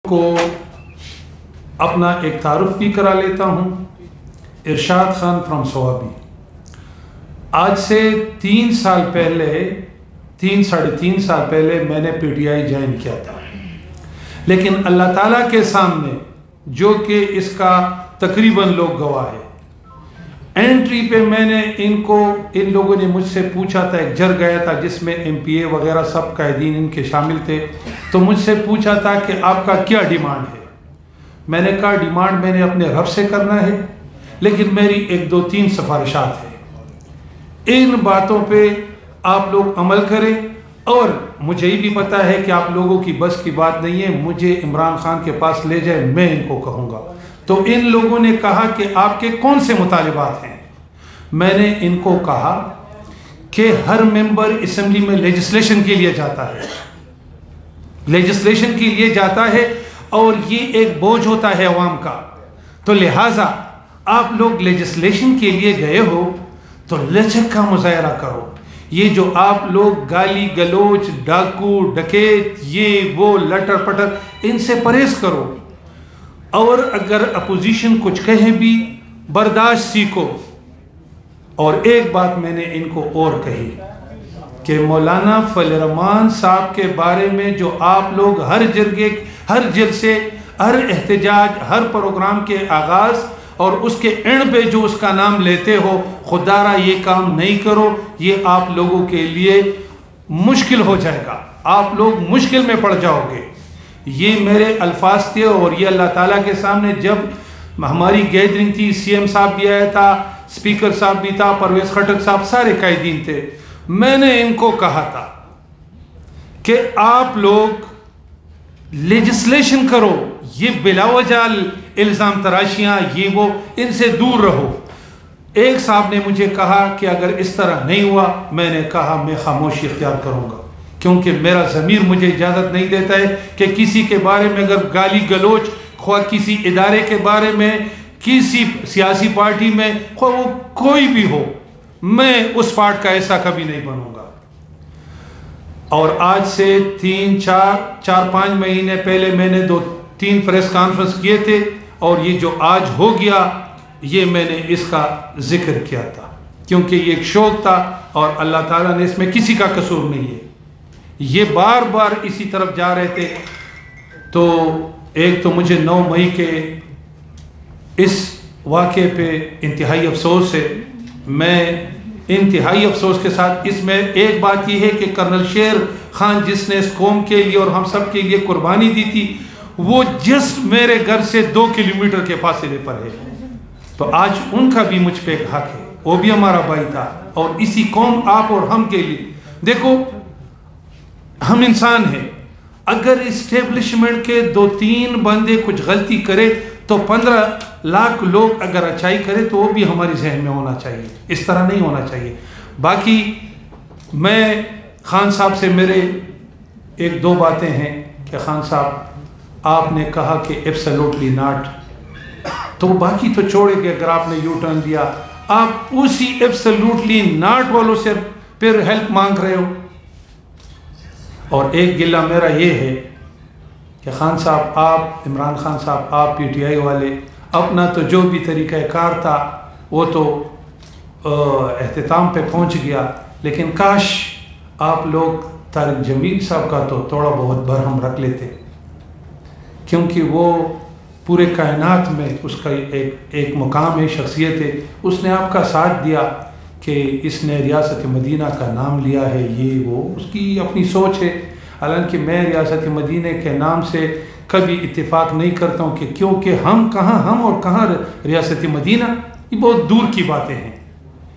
کو اپنا ایک تعارف بھی کرا لیتا ہوں۔ ارشاد خان فرام سوابی۔ آج سے 3 سال پہلے 3.5 سال پہلے میں نے پی ٹی آئی جوائن کیا تھا، لیکن اللہ تعالیٰ کے سامنے جو کہ اس کا تقریباً لوگ گواہ ہے، انٹری پہ میں نے ان لوگوں نے مجھ سے پوچھا تھا، ایک جر گیا تھا جس میں ایم پی اے وغیرہ سب قائدین ان کے شامل تھے، تو مجھ سے پوچھا تھا کہ آپ کا کیا ڈیمانڈ ہے۔ میں نے کہا ڈیمانڈ میں نے اپنے رب سے کرنا ہے، لیکن میری 1-2-3 سفارشات ہیں، ان باتوں پہ آپ لوگ عمل کریں، اور مجھے یہ بھی پتا ہے کہ آپ لوگوں کی بس کی بات نہیں ہے، مجھے عمران خان کے پاس لے جائے، میں ان کو کہوں گا۔ تو ان لوگوں نے کہا کہ آپ کے کون سے مطالبات ہیں؟ میں نے ان کو کہا کہ ہر ممبر اسمبلی میں لیجسلیشن کے لیے جاتا ہے، لیجسلیشن کے لیے جاتا ہے، اور یہ ایک بوجھ ہوتا ہے عوام کا، تو لہٰذا آپ لوگ لیجسلیشن کے لیے گئے ہو تو لچک کا مظاہرہ کرو۔ یہ جو آپ لوگ گالی گلوچ، ڈاکو ڈکیت، یہ وہ لٹر پٹر، ان سے پرہیز کرو، اور اگر اپوزیشن کچھ کہے بھی برداشت سیکھو۔ اور ایک بات میں نے ان کو اور کہی کہ مولانا فضل الرحمان صاحب کے بارے میں جو آپ لوگ ہر جلسے، ہر احتجاج، ہر پروگرام کے آغاز اور اس کے اینڈ پہ جو اس کا نام لیتے ہو، خدا را یہ کام نہیں کرو، یہ آپ لوگوں کے لیے مشکل ہو جائے گا، آپ لوگ مشکل میں پڑ جاؤ گے۔ یہ میرے الفاظ تھے، اور یہ اللہ تعالیٰ کے سامنے جب ہماری گیدرنگ تھی، سی ایم صاحب بھی آیا تھا، اسپیکر صاحب بھی تھا، پرویز خٹک صاحب، سارے قائدین تھے، میں نے ان کو کہا تھا کہ آپ لوگ لیجسلیشن کرو، یہ بلا وجہ الزام تراشیاں یہ وہ، ان سے دور رہو۔ ایک صاحب نے مجھے کہا کہ اگر اس طرح نہیں ہوا، میں نے کہا میں خاموشی اختیار کروں گا، کیونکہ میرا ضمیر مجھے اجازت نہیں دیتا ہے کہ کسی کے بارے میں اگر گالی گلوچ، خواہ کسی ادارے کے بارے میں، کسی سیاسی پارٹی میں، خواہ وہ کوئی بھی ہو، میں اس پارٹ کا ایسا کبھی نہیں بنوں گا۔ اور آج سے 4-5 مہینے پہلے میں نے 2-3 پریس کانفرنس کیے تھے، اور یہ جو آج ہو گیا، یہ میں نے اس کا ذکر کیا تھا، کیونکہ یہ ایک شوق تھا، اور اللہ تعالیٰ نے اس میں کسی کا قصور نہیں ہے۔ یہ بار بار اسی طرف جا رہے تھے، تو ایک تو مجھے 9 مئی کے اس واقعے پہ انتہائی افسوس ہے، میں انتہائی افسوس کے ساتھ، اس میں ایک بات یہ ہے کہ کرنل شیر خان جس نے اس قوم کے لیے اور ہم سب کے لیے قربانی دی تھی، وہ جس میرے گھر سے 2 کلومیٹر کے فاصلے پر ہے، تو آج ان کا بھی مجھ پہ ایک حق ہے، وہ بھی ہمارا بھائی تھا، اور اسی قوم، آپ اور ہم کے لیے، دیکھو ہم انسان ہیں، اگر اسٹیبلشمنٹ کے 2-3 بندے کچھ غلطی کرے تو 15 لاکھ لوگ اگر اچھائی کرے تو وہ بھی ہماری ذہن میں ہونا چاہیے، اس طرح نہیں ہونا چاہیے۔ باقی میں خان صاحب سے میرے 1-2 باتیں ہیں کہ خان صاحب آپ نے کہا کہ ایبسلوٹلی ناٹ، تو باقی تو چھوڑے کہ اگر آپ نے یو ٹرن دیا، آپ اسی ایبسلوٹلی ناٹ والوں سے پھر ہیلپ مانگ رہے ہو۔ اور ایک گلہ میرا یہ ہے کہ خان صاحب، آپ عمران خان صاحب، آپ پی ٹی آئی والے، اپنا تو جو بھی طریقہ کار تھا وہ تو اختتام پہ پہنچ گیا، لیکن کاش آپ لوگ طارق جمیل صاحب کا تو تھوڑا بہت برہم رکھ لیتے، کیونکہ وہ پورے کائنات میں اس کا ایک مقام ہے، شخصیت ہے، اس نے آپ کا ساتھ دیا کہ اس نے ریاست مدینہ کا نام لیا ہے، یہ وہ اس کی اپنی سوچ ہے، حالانکہ میں ریاست مدینہ کے نام سے کبھی اتفاق نہیں کرتا ہوں، کہ کیونکہ ہم اور کہاں ریاست مدینہ، یہ بہت دور کی باتیں ہیں،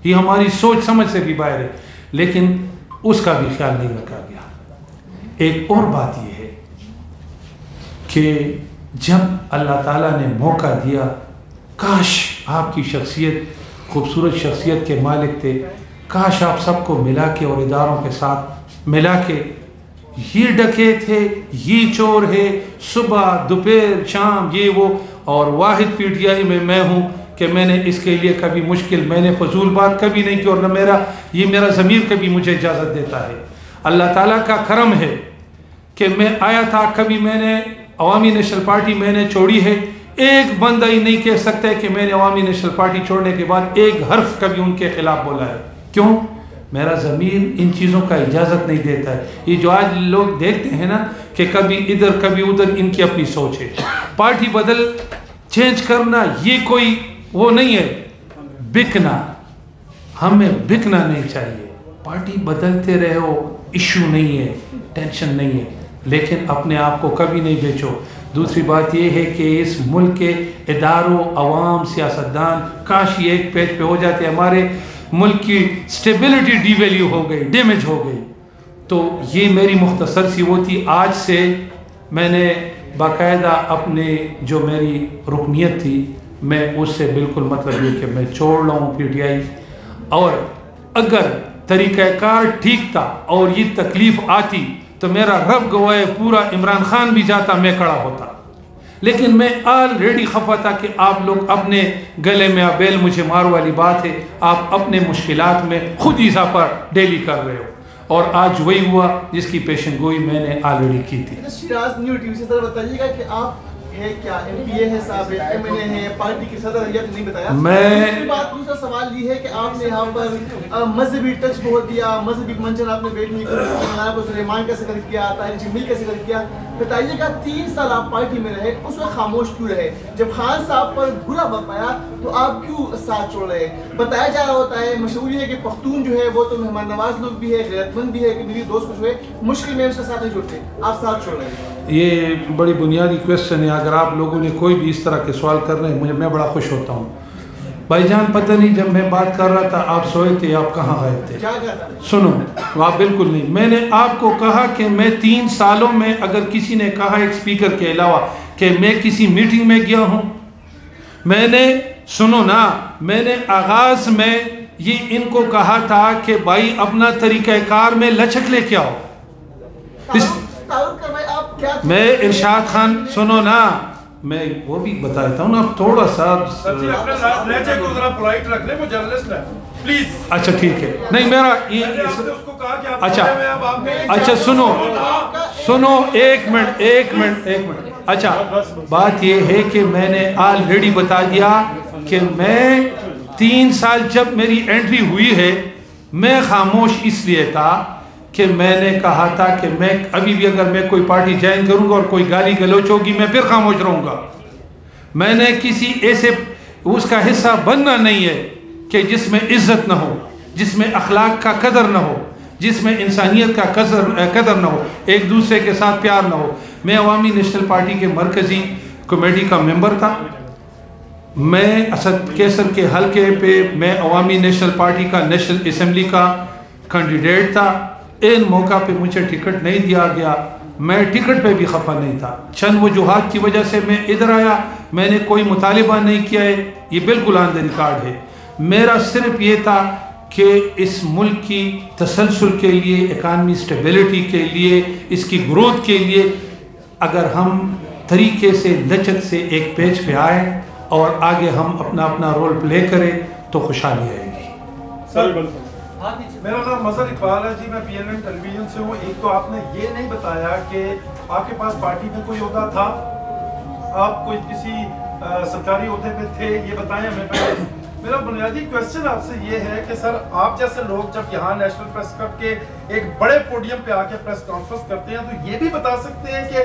یہ ہماری سوچ سمجھ سے بھی باہر ہے، لیکن اس کا بھی خیال نہیں رکھا گیا۔ ایک اور بات یہ ہے کہ جب اللہ تعالیٰ نے موقع دیا، کاش آپ کی شخصیت، خوبصورت شخصیت کے مالک تھے، کاش آپ سب کو ملا کے اور اداروں کے ساتھ ملا کے، یہ ڈکیت ہے، یہ چور ہے، صبح دوپہر شام یہ وہ، اور واحد پی ٹی آئی میں ہوں کہ میں نے اس کے لیے کبھی مشکل، میں نے فضول بات کبھی نہیں کی، اور نہ میرا ضمیر کبھی مجھے اجازت دیتا ہے۔ اللہ تعالیٰ کا کرم ہے کہ میں آیا تھا، کبھی میں نے عوامی نیشنل پارٹی میں نے چھوڑی ہے، ایک بندہ ہی نہیں کہہ سکتا ہے کہ میں نے عوامی نیشنل پارٹی چھوڑنے کے بعد ایک حرف کبھی ان کے خلاف بولا ہے. کیوں؟ میرا ضمیر ان چیزوں کا اجازت نہیں دیتا ہے. یہ جو آج لوگ دیکھتے ہیں نا کہ کبھی ادھر کبھی ادھر، ان کی اپنی سوچ ہے. پارٹی بدل چینج کرنا یہ کوئی وہ نہیں ہے بکنا، ہمیں بکنا نہیں چاہیے. پارٹی بدلتے رہو، ایشو نہیں ہے، ٹینشن نہیں ہے، لیکن اپنے آپ کو کبھی نہیں بیچو. دوسری بات یہ ہے کہ اس ملک کے اداروں، عوام، سیاستدان کاش یہ ایک پیج پہ ہو جاتے. ہمارے ملک کی سٹیبلٹی ڈی ویلیو ہو گئی، ڈیمیج ہو گئی. تو یہ میری مختصر سی وہ تھی. آج سے میں نے باقاعدہ اپنے جو میری رکنیت تھی میں اس سے بالکل مطلب یہ کہ میں چھوڑ رہا ہوں پی ٹی آئی. اور اگر طریقہ کار ٹھیک تھا اور یہ تکلیف آتی تو میرا رب گواہ پورا عمران خان بھی جاتا، میں کھڑا ہوتا. لیکن میں آلریڈی خفا تھا کہ آپ لوگ اپنے گلے میں بیل مجھے مارو والی بات ہے، آپ اپنے مشکلات میں خود اضافہ ڈیلی کر رہے ہو. اور آج وہی ہوا جس کی پیشن گوئی میں نے آلریڈی کی تھی. شیراز نیو ٹی وی سے سر بتائیے گا کہ آپ ہے کیا ایم پی اے ہے صاحب، ایم این اے ہے، پارٹی کی صدر ہے، نہیں بتایا. دوسرا سوال یہ ہے کہ آپ نے یہاں پر مذہبی ٹچ بہت دیا، مذہبی منچن آپ نے بیٹھ نہیں کیا، سلیمان کا ذکر کیا، طارق جمیل کا ذکر کیا. بتائیے گا 3 سال آپ پارٹی میں رہے، اس وقت خاموش کیوں رہے؟ جب خان صاحب پر برا وقت آیا تو آپ کیوں ساتھ چھوڑ رہے؟ بتایا جا رہا ہوتا ہے، مشہور ہے کہ پختون جو ہے وہ تو مہمان نواز لوگ بھی ہے، غیرت مند بھی ہے، کہ میری دوست کچھ ہوئے مشکل میں اس کا ساتھ نہیں چھوڑتے، آپ ساتھ چھوڑ رہے ہیں. یہ بڑی بنیادی کویسچن ہے. اگر آپ لوگوں نے کوئی بھی اس طرح کے سوال کر رہے ہیں میں بڑا خوش ہوتا ہوں. بھائی جان پتہ نہیں جب میں بات کر رہا تھا آپ سوئے تھے، آپ کہاں غائب تھے؟ سنو، آپ بالکل نہیں. میں نے آپ کو کہا کہ میں 3 سالوں میں اگر کسی نے کہا ایک سپیکر کے علاوہ کہ میں کسی میٹنگ میں گیا ہوں، میں نے سنو نا، میں نے آغاز میں یہ ان کو کہا تھا کہ بھائی اپنا طریقہ کار میں لچک لے کے آؤ. میں ارشاد خان سنو نا، میں وہ بھی بتاتا ہوں نا، آپ تھوڑا سا اچھا ٹھیک ہے. نہیں میرا اچھا سنو ایک منٹ. اچھا بات یہ ہے کہ میں نے آلریڈی بتا دیا کہ میں 3 سال جب میری انٹری ہوئی ہے میں خاموش اس لیے تھا کہ میں نے کہا تھا کہ میں ابھی بھی اگر میں کوئی پارٹی جوائن کروں گا اور کوئی گالی گلوچ ہوگی میں پھر خاموش رہوں گا. میں نے کسی ایسے اس کا حصہ بننا نہیں ہے کہ جس میں عزت نہ ہو، جس میں اخلاق کا قدر نہ ہو، جس میں انسانیت کا قدر نہ ہو، ایک دوسرے کے ساتھ پیار نہ ہو. میں عوامی نیشنل پارٹی کے مرکزی کمیٹی کا ممبر تھا. میں اسد کیسر کے حلقے پہ میں عوامی نیشنل پارٹی کا نیشنل اسمبلی کا کینڈیڈیٹ تھا. ان موقع پہ مجھے ٹکٹ نہیں دیا گیا. میں ٹکٹ پہ بھی خفا نہیں تھا. چند وجوہات کی وجہ سے میں ادھر آیا. میں نے کوئی مطالبہ نہیں کیا ہے، یہ بالکل آن دی ریکارڈ ہے. میرا صرف یہ تھا کہ اس ملک کی تسلسل کے لیے، اکانومی سٹیبلٹی کے لیے، اس کی گروتھ کے لیے اگر ہم طریقے سے لچک سے ایک پیج پہ آئے اور آگے ہم اپنا اپنا رول پلے کریں تو خوشحالی آئے گی. میرا نام مظہر اقبال ہے جی، میں پی این این ٹیلی ویژن سے ہوں. ایک تو آپ نے یہ نہیں بتایا کہ آپ کے پاس پارٹی میں کوئی عہدہ تھا، آپ کوئی کسی سرکاری عہدے پہ تھے، یہ بتائیں ہمیں پہلے. میرا بنیادی کویسچن آپ سے یہ ہے کہ سر آپ جیسے لوگ جب یہاں نیشنل پریس کلب کے ایک بڑے پوڈیم پہ آ کے پریس کانفرنس کرتے ہیں تو یہ بھی بتا سکتے ہیں کہ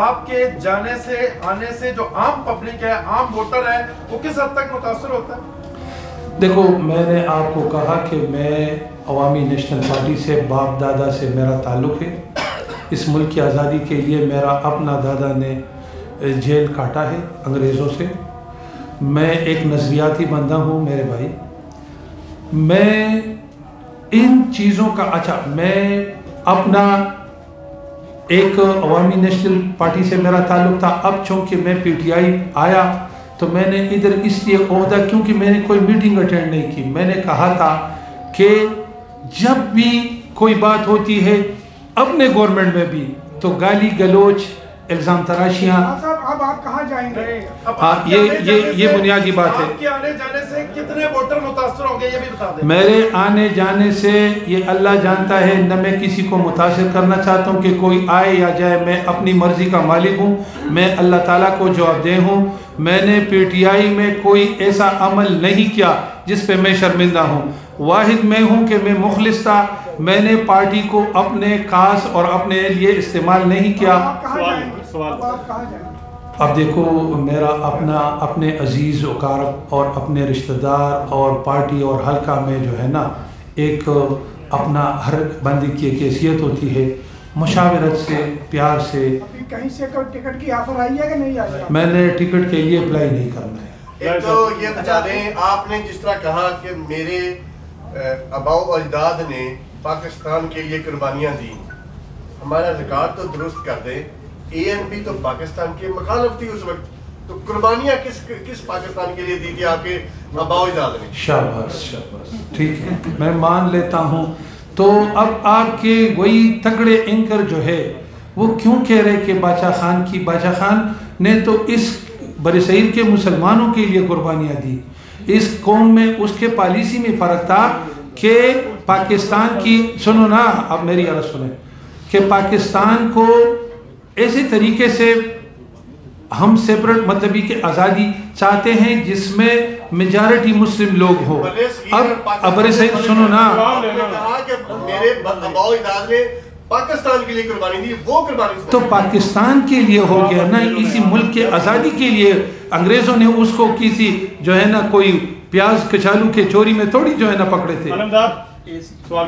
آپ کے جانے سے آنے سے جو عام پبلک ہے، عام ووٹر ہے، وہ کس حد تک متاثر ہوتا ہے؟ دیکھو میں نے آپ کو کہا کہ میں عوامی نیشنل پارٹی سے باپ دادا سے میرا تعلق ہے. اس ملک کی آزادی کے لیے میرا اپنا دادا نے جیل کاٹا ہے انگریزوں سے. میں ایک نظریاتی بندہ ہوں میرے بھائی. میں ان چیزوں کا میں اپنا ایک عوامی نیشنل پارٹی سے میرا تعلق تھا. اب چونکہ میں پی ٹی آئی آیا تو میں نے ادھر اس لیے عہدہ کیونکہ میں نے کوئی میٹنگ اٹینڈ نہیں کی. میں نے کہا تھا کہ جب بھی کوئی بات ہوتی ہے اپنے گورنمنٹ میں بھی تو گالی گلوچ الزام تراشیاں. اب آپ کہاں جائیں گے؟ یہ بنیادی بات ہے. آپ کے آنے جانے سے کتنے ووٹر متاثر ہوں گے یہ بھی بتا دیں. میرے آنے جانے سے یہ اللہ جانتا ہے، نہ میں کسی کو متاثر کرنا چاہتا ہوں کہ کوئی آئے یا جائے. میں اپنی مرضی کا مالک ہوں، میں اللہ تعالیٰ کو جواب دہ ہوں. میں نے پی ٹی آئی میں کوئی ایسا عمل نہیں کیا جس پہ میں شرمندہ ہوں. واحد میں ہوں کہ میں مخلص تھا. میں نے پارٹی کو اپنے خاص اور اپنے لیے استعمال نہیں کیا. اب دیکھو، میرا اپنے عزیز اقارب اور اپنے رشتہ دار اور پارٹی اور حلقہ میں جو ہے نا، ایک اپنا ہر بندے کی ایک حیثیت ہوتی ہے. مشاورت سے، پیار سے. کہیں سے کوئی ٹکٹ کی آفر آئی ہے کہ نہیں آئی؟ میں نے ٹکٹ کے لیے اپلائی نہیں کرنا ہے. ایک تو یہ بتا دیں، آپ نے جس طرح کہا کہ میرے آباء و اجداد نے پاکستان کے لیے قربانیاں دی، ہمارا ریکارڈ تو درست کر دیں. اے این پی تو پاکستان کی مخالف تھی اس وقت، تو قربانیاں کس پاکستان کے لیے دی تھی آپ کے آباء و اجداد نے؟ شاباش شاباش، ٹھیک ہے، میں مان لیتا ہوں. تو اب آپ کے وہی تگڑے اینکر جو ہے وہ کیوں کہہ رہے کہ باچا خان نے تو اس برصغیر کے مسلمانوں کے لیے قربانیاں دی. اس قوم میں اس کے پالیسی میں فرق تھا کہ پاکستان کی، سنو نا اب میری عرض سنیں، کہ پاکستان کو ایسے طریقے سے ہم سیپریٹ مطلبی کہ آزادی چاہتے ہیں جس میں میجارٹی مسلم لوگ ہو. اب برصغیر سنو نا، کہا کہ میرے آباء و اجداد نے پاکستان کے لیے قربانی دی، وہ قربانی تو پاکستان کے لیے ہو گیا نا. اسی ملک کے آزادی کے لیے انگریزوں نے اس کو کسی جو ہے نا کوئی پیاز کچالو کے چوری میں تھوڑی جو ہے نا پکڑے تھے. شاہ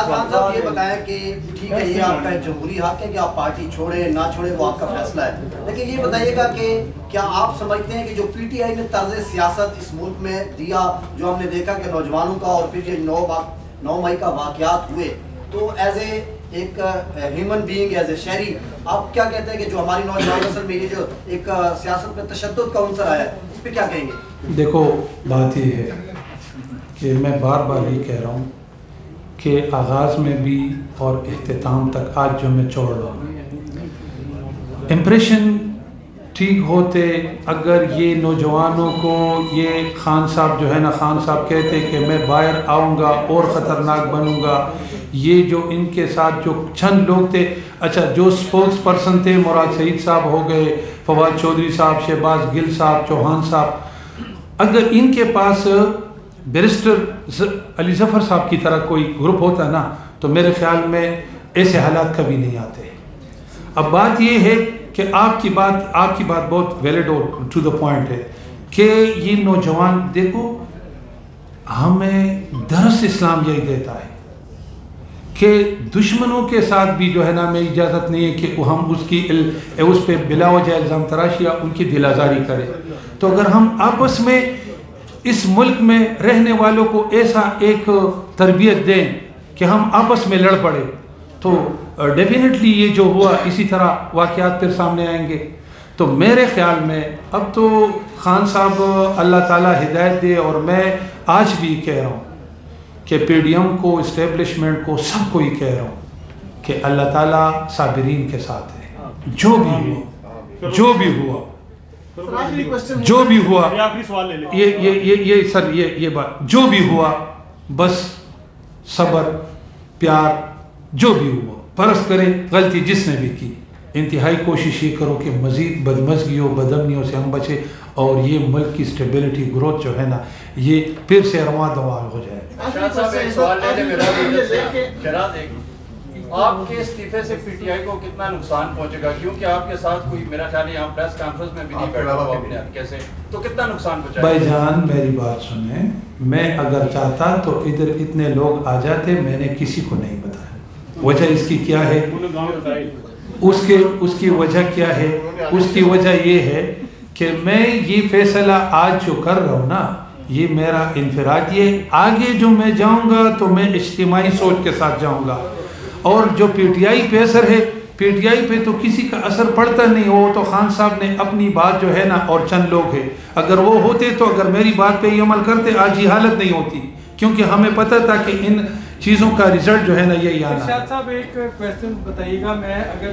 خان صاحب یہ بتائیں کہ ٹھیک ہے یہ آپ کا جمہوری حق ہے کہ آپ پارٹی چھوڑیں نہ چھوڑیں، وہ آپ کا فیصلہ ہے، لیکن یہ بتائیے گا کہ کیا آپ سمجھتے ہیں کہ جو پی ٹی آئی نے طرز سیاست اس ملک میں دیا، جو ہم نے دیکھا کہ نوجوانوں کا اور پھر یہ 9 مئی کا واقعات ہوئے، تو ایز اے ایک ہیومن بینگ، ایز اے شہری، آپ کیا کہتے ہیں کہ جو ہماری نوجوان نسل میں یہ جو ایک سیاست میں تشدد کا عنصر آیا ہے، اس پہ کیا کہیں گے؟ دیکھو، بات یہ ہے کہ میں بار بار یہ کہہ رہا ہوں کہ آغاز میں بھی اور اختتام تک آج جو میں چھوڑ رہا ہوں، امپریشن ٹھیک ہوتے اگر یہ نوجوانوں کو یہ خان صاحب جو ہے نا، خان صاحب کہتے کہ میں باہر آؤں گا اور خطرناک بنوں گا. یہ جو ان کے ساتھ جو چند لوگ تھے، اچھا جو سپوکس پرسن تھے، مراد سعید صاحب ہو گئے، فواد چودھری صاحب، شہباز گل صاحب، چوہان صاحب، اگر ان کے پاس بیرسٹر علی ظفر صاحب کی طرح کوئی گروپ ہوتا نا تو میرے خیال میں ایسے حالات کبھی نہیں آتے. اب بات یہ ہے کہ آپ کی بات بہت ویلڈ اور ٹو دا پوائنٹ ہے کہ یہ نوجوان، دیکھو ہمیں درس اسلام یہی دیتا ہے کہ دشمنوں کے ساتھ بھی جو ہے نا ہمیں اجازت نہیں ہے کہ ہم اس پہ بلا وجہ الزام تراشی یا ان کی دل آزاری کریں. تو اگر ہم آپس میں اس ملک میں رہنے والوں کو ایسا ایک تربیت دیں کہ ہم آپس میں لڑ پڑے تو ڈیفینیٹلی یہ جو ہوا اسی طرح واقعات پھر سامنے آئیں گے. تو میرے خیال میں اب تو خان صاحب اللہ تعالیٰ ہدایت دے، اور میں آج بھی کہہ رہا ہوں کہ پی ڈی ایم کو، اسٹیبلشمنٹ کو، سب کو ہی کہہ رہا ہوں کہ اللہ تعالیٰ صابرین کے ساتھ ہے. جو بھی ہوا یہ بات جو بھی ہوا، بس صبر، پیار، جو بھی ہوا فرض کریں غلطی جس نے بھی کی، انتہائی کوشش یہ کرو کہ مزید بدمزگیوں بدامنیوں سے ہم بچے اور یہ ملک کی سٹیبلٹی گروتھ جو ہے نا یہ پھر سے رواں دوال ہو جائے. آپ کے استعفے سے پی ٹی آئی کو کتنا نقصان پہنچے گا؟ کیونکہ آپ کے ساتھ کوئی میرا خیال ہے یہاں پریس کانفرنس میں بھی نہیں بیٹھا کیسے، تو کتنا نقصان پہنچے گا؟ بھائی جان میری بات سنیں، میں اگر چاہتا تو ادھر اتنے لوگ آ جاتے، میں نے کسی کو نہیں بتایا. وجہ اس کی کیا ہے؟ اس کی وجہ کیا ہے؟ اس کی وجہ یہ ہے کہ میں یہ فیصلہ آج جو کر رہا ہوں نا یہ میرا انفرادی ہے. آگے جو میں جاؤں گا تو میں اجتماعی سوچ کے ساتھ جاؤں گا. اور جو پی ٹی آئی پہ اثر ہے، پی ٹی آئی پہ تو کسی کا اثر پڑتا نہیں. وہ تو خان صاحب نے اپنی بات جو ہے نا، اور چند لوگ ہیں، اگر وہ ہوتے تو اگر میری بات پہ یہ عمل کرتے آج یہ حالت نہیں ہوتی، کیونکہ ہمیں پتہ تھا کہ ان چیزوں کا رزلٹ جو ہے نا یہی آنا ہے. ارشاد صاحب ایک کویسچن بتائیے گا، میں اگر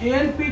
ANP